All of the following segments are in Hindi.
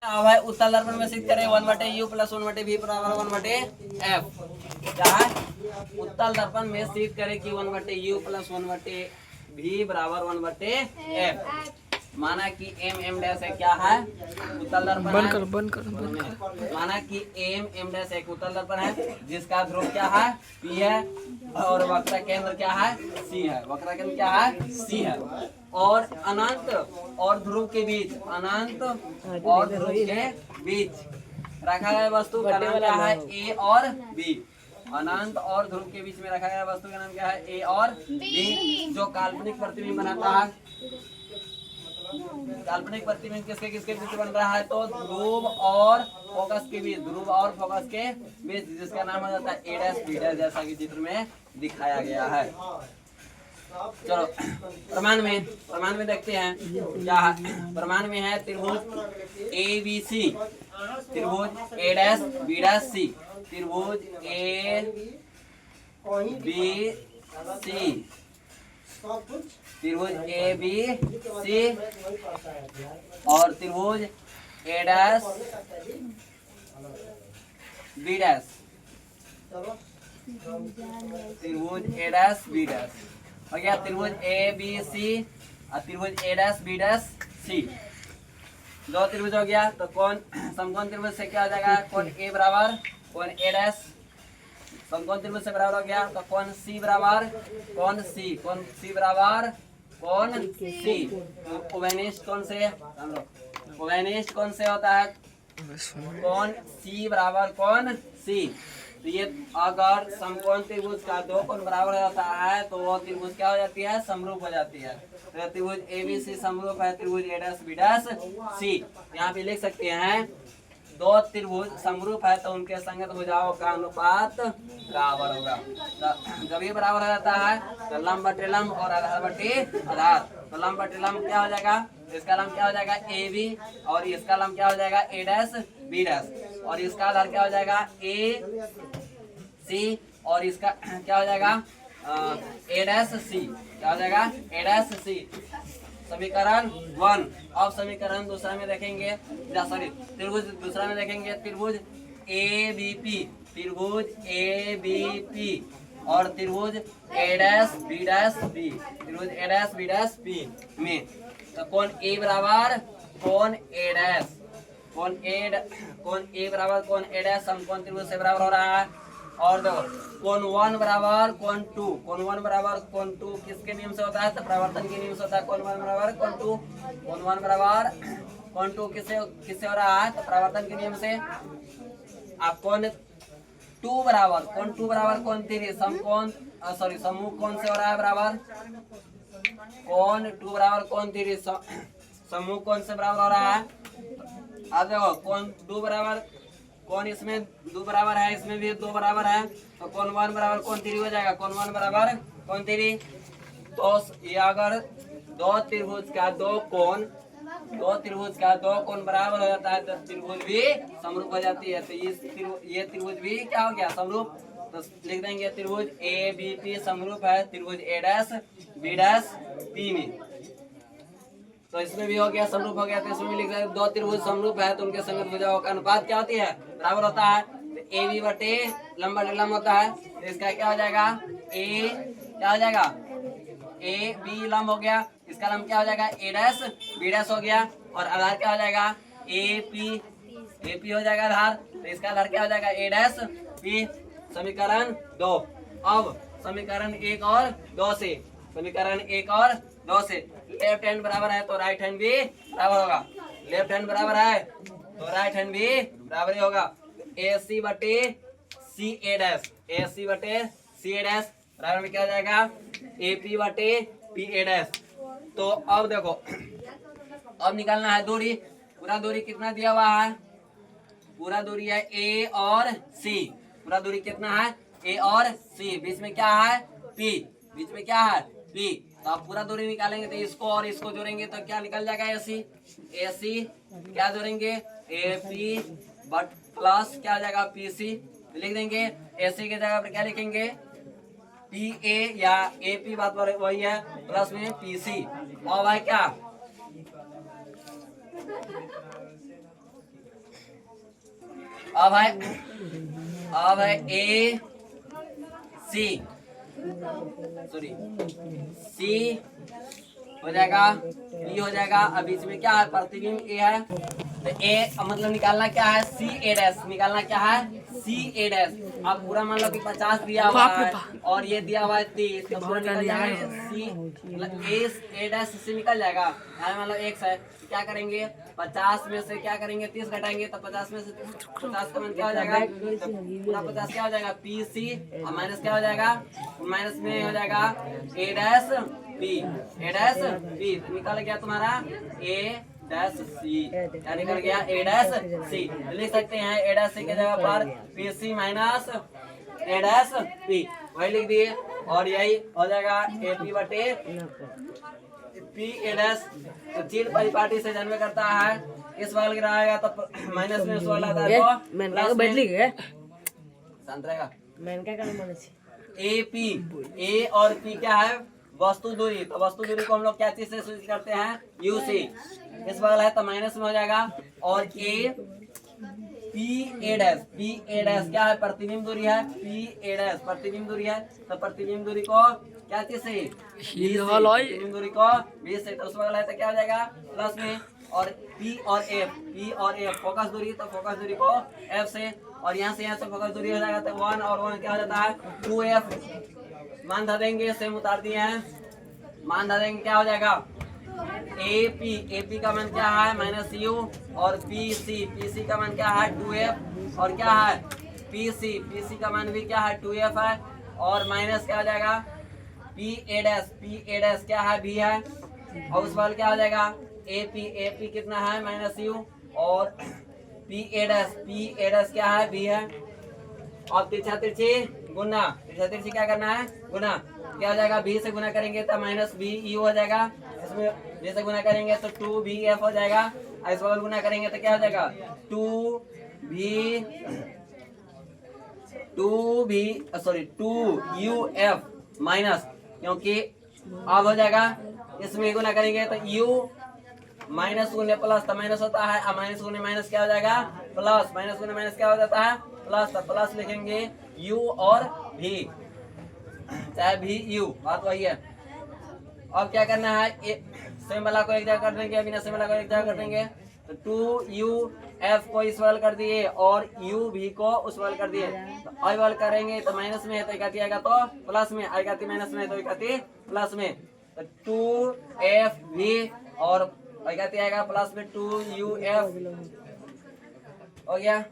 अब है उत्तल दर्पण में सिद्ध करें 1/u प्लस 1/v बराबर 1/f। क्या है उत्तल दर्पण में सिद्ध करें कि 1/u प्लस 1/v बराबर 1/f। माना कि m डैश है क्या है उत्तल दर्पण है। बंद कर। माना कि m डैश एक उत्तल दर्पण है जिसका ध्रुव क्या है p है और वक्र केंद्र क्या है c है। वक्र केंद्र क्या है c है और अनंत और ध्रुव के बीच रखा गया वस्तु का नाम क्या है a और b। अनंत और ध्रुव के बीच में रखा गया वस्तु का नाम क्या है a और b। जो काल्पनिक प्रतिबिंब बनाता है। काल्पनिक प्रतिबिंब किसके किसके बीच बन रहा है तो ध्रुव और फोकस के बीच। ध्रुव और फोकस के बीच जिसका नाम हो जाता है a डैश b डैश जैसा कि चित्र में दिखाया गया है। चलो प्रमाण में देखते हैं क्या है। प्रमाण में है त्रिभुज ABC, त्रिभुज a dash b dash c, त्रिभुज a b c, त्रिभुज a b c और त्रिभुज a डैश b डैश, त्रिभुज a डैश b डैश हो गया। त्रिभुज a b c और त्रिभुज a dash b dash c दो त्रिभुज हो गया। तो कौन समकोण त्रिभुज से क्या हो जाएगा कौन a बराबर कौन a डैश समकोण त्रिभुज से बराबर हो गया। तो कौन c बराबर कौन c बराबर कौन c। उभयनिष्ठ कौन से उभयनिष्ठ कौन से होता है कौन c बराबर कौन c। तो ये अगर समकोण त्रिभुज का दो कोण बराबर होता है तो वो त्रिभुज क्या हो जाती है समरूप हो जाती है। तो त्रिभुज ABC समरूप है त्रिभुज a dash b dash c। यहाँ पे लिख सकते हैं दो त्रिभुज समरूप है तो उनके संगत भुजाओं का अनुपात बराबर होगा। तो जब ये बराबर हो जाता है तो लंब बटे लंब और आधार बटे आधार। तो लंब बटे लंब क्या हो जाएगा इसका लंब क्या हो जाएगा AB और इसका लंब क्या हो जाएगा a डैश b डैश और इसका आधार क्या हो जाएगा AC और इसका क्या हो जाएगा a डैश c क्या हो जाएगा a डैश c। समीकरण 1। अब समीकरण दूसरा में देखेंगे सॉरी त्रिभुज दूसरा में देखेंगे त्रिभुज ABP, त्रिभुज ABP और त्रिभुज a dash b dash b, त्रिभुज a dash b dash b में तो कौन a बराबर कौन a डैश कौन a बराबर कौन a डैश समकोण त्रिभुज से बराबर हो रहा है। और देखो कौन 1 बराबर कौन 2, कौन 1 बराबर कौन 2 किसके नियम से होता है तो प्रवर्तन के नियम से होता है। कौन 1 बराबर कौन 2, कौन 1 बराबर कौन 2 किससे हो रहा है तो प्रवर्तन के नियम से। आप कौन 2 बराबर कौन 3 समकोण सॉरी समूह कौन से हो रहा है बराबर कौन 2 बराबर कौन 3 समूह कौन से बराबर हो रहा है। अब देखो कौन 2 बराबर कौन इसमें 2 बराबर है इसमें भी 2 बराबर है तो कौन 1 बराबर कौन 3 हो जाएगा कौन 1 बराबर कौन 3। तो ये अगर दो त्रिभुज का दो कोण बराबर हो जाता है तो त्रिभुज भी समरूप हो जाती है। तो ये त्रिभुज भी क्या हो गया समरूप। तो लिख देंगे त्रिभुज ABP समरूप है त्रिभुज a dash b dash p में। तो इसमें भी हो गया समरूप हो गया। तो इसमें भी लिख देंगे दो त्रिभुज समरूप है तो उनके संगत भुजाओं का अनुपात क्या होती है बराबर होता है। तो AB बटे लंब बटे लंब होता है तो इसका क्या हो जाएगा a क्या हो जाएगा AB लंब हो गया इसका लंब क्या हो जाएगा a डैश b डैश हो गया और आधार क्या हो जाएगा AP हो जाएगा आधार। तो इसका आधार क्या हो जाएगा a डैश p। समीकरण 2। अब समीकरण 1 और 2 से समीकरण 1 और 2 से लेफ्ट हैंड बराबर है तो राइट हैंड भी बराबर होगा। लेफ्ट हैंड बराबर है तो राइट हैंड भी बराबर ही होगा। AC बटे CA डैश AC बटे CA डैश बराबर में क्या हो जाएगा AP बटे PA डैश। तो अब देखो अब निकालना है दूरी। पूरा दूरी कितना दिया हुआ है पूरा दूरी है A और C। पूरा दूरी कितना है A और C बीच में क्या है P बीच में क्या है P। तो आप पूरा दूरी निकालेंगे तो इसको और इसको जोड़ेंगे तो क्या निकल जाएगा AC क्या जोड़ेंगे AP बट प्लस क्या हो जाएगा PC लिख देंगे। AC की जगह पर क्या लिखेंगे PA या AP बात वही है प्लस में PC और भाई क्या अब है ए सी, सॉरी सी हो जाएगा, बी हो जाएगा। अब बीच में क्या है, प्रतिबिंब ए है, तो ए मतलब निकालना क्या है, सी ए डैश, निकालना क्या है, सी ए डैश। अब पूरा मान लो कि 50 दिया हुआ है और ये दिया हुआ है 30, तो पूरा निकल जाएगा सी मतलब ए डैश से निकल जाएगा। यहाँ मान लो x है, तो क्या करेंगे, 50 में से क्या करेंगे, 30 घटाएंगे, तो 50 में से 50 का मान क्या हो जाएगा, तो पूरा 50 क्या हो जाएगा, पी सी, और माइनस क्या हो जाएगा, माइनस में हो जाएगा ए डैश बी, ए डैश बी, निकल गया तुम्हारा ए डैश सी, क्या निकल गया, ए डैश सी। लिख सकते हैं ए डैश सी की जगह पर पी सी माइनस ए डैश पी, वही लिख दिए। और यही हो जाएगा ए पी बटे पी ए डैश। तो चिन्ह परिपाटी से जन्म करता है, इस वाले गिराएगा तो माइनस में, उस वाला आता है तो प्लस में, शांत रहेगा। ए पी, ए और पी क्या है, वस्तु दूरी, तो वस्तु दूरी को हम लोग क्या चीज से सूचित करते हैं, यू से। इस वाला है तो माइनस में हो जाएगा। और A P A dash, P A dash क्या है, प्रतिबिंब दूरी है, पी ए डैश प्रतिबिंब दूरी है, तो प्रतिबिंब दूरी को क्या चीज से, प्रतिबिंब दूरी को 20 से, तो उस वाला है तो क्या हो जाएगा प्लस में। और पी और एफ, पी और एफ फोकस दूरी, तो फोकस दूरी को एफ से, और यहाँ से फोकस दूरी हो जाएगा, तो 1 और 1 क्या हो जाता है 2f। मान धर देंगे, सेम उतार दिए हैं, मान धर देंगे, क्या हो जाएगा ए पी का मान क्या है माइनस यू, और पी सी का मान क्या है 2f, और क्या है पी सी का मान भी क्या है 2f है, और माइनस क्या हो जाएगा पी ए डैश क्या है भी है, और उस वाले क्या हो जाएगा ए पी कितना है माइनस यू, और पी ए डैश क्या है भी है। और तिरछा तिरछी गुना, तिरछा तिरछी क्या करना है गुना, क्या हो जाएगा बी से गुना करेंगे तो माइनस बी यू हो जाएगा, इसमें बी से गुना करेंगे तो 2bf हो जाएगा, और इस बगल गुना करेंगे तो क्या हो जाएगा 2uf माइनस, क्योंकि अब हो जाएगा इसमें गुना करेंगे तो u माइनस गुने प्लस, तो माइनस होता है, अब माइनस गुने माइनस क्या हो जाएगा प्लस, माइनस गुने माइनस क्या हो जाता है प्लस, तो प्लस लिखेंगे u और v, चाहे भी u, बात वही है। अब क्या करना है, सेम वाला को एक जगह कर देंगे, बिना सेम वाला को एक जगह कर देंगे, तो 2uf को इस वाल कर दिए और uv को उस वाल कर दिए, तो आई वाल करेंगे तो माइनस में है तो इकट्ठी आएगा तो प्लस में, इकट्ठी माइनस में तो इकट्ठी प्लस में, तो 2fv और इकट्ठी आएगा प्लस में 2uf हो गया।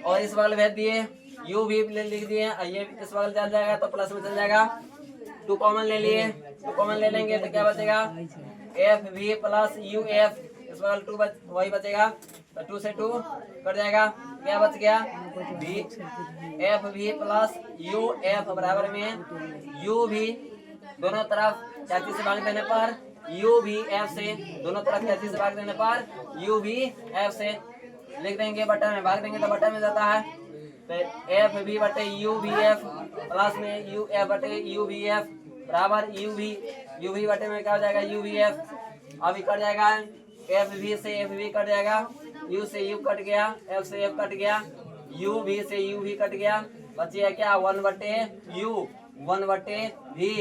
और इस वाले भेज दिए, u भी लिख दिए, ये इस वाले चल जाएगा तो प्लस में चल जाएगा, 2 कॉमन ले लिए, 2 कॉमन ले लेंगे तो क्या बचेगा F V plus U F, इस वाले 2 वही बचेगा, तो 2 से 2 कट जाएगा, क्या बच गया V F V plus U F बराबर में यू भी दोनों तरफ 34 से भाग देने पर यू भी एफ से, दोनों तरफ 34 से भाग देने पर यू भी एफ से लिख देंगे, बटा में भाग देंगे तो बटा में जाता है, तो एफ बी बटे यू बी एफ प्लस में यू एफ बटे यू बी एफ बराबर यू भी बटे में क्या हो जाएगा यू बी एफ। अभी कट जाएगा एफ बी से एफ बी कट जाएगा, यू से यू कट गया, एफ से एफ कट गया, यू भी से यू भी कट गया, बचिए क्या 1 बटे यू 1 बटे वी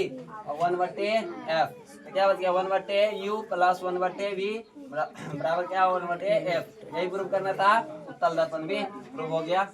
और 1 बटे एफ, तो क्या बच गया 1 बटे यू प्लस 1 बटे वी बराबर क्या 1 बटे एफ। यही प्रूव करना था, उत्तल दर्पण भी प्रूव हो गया।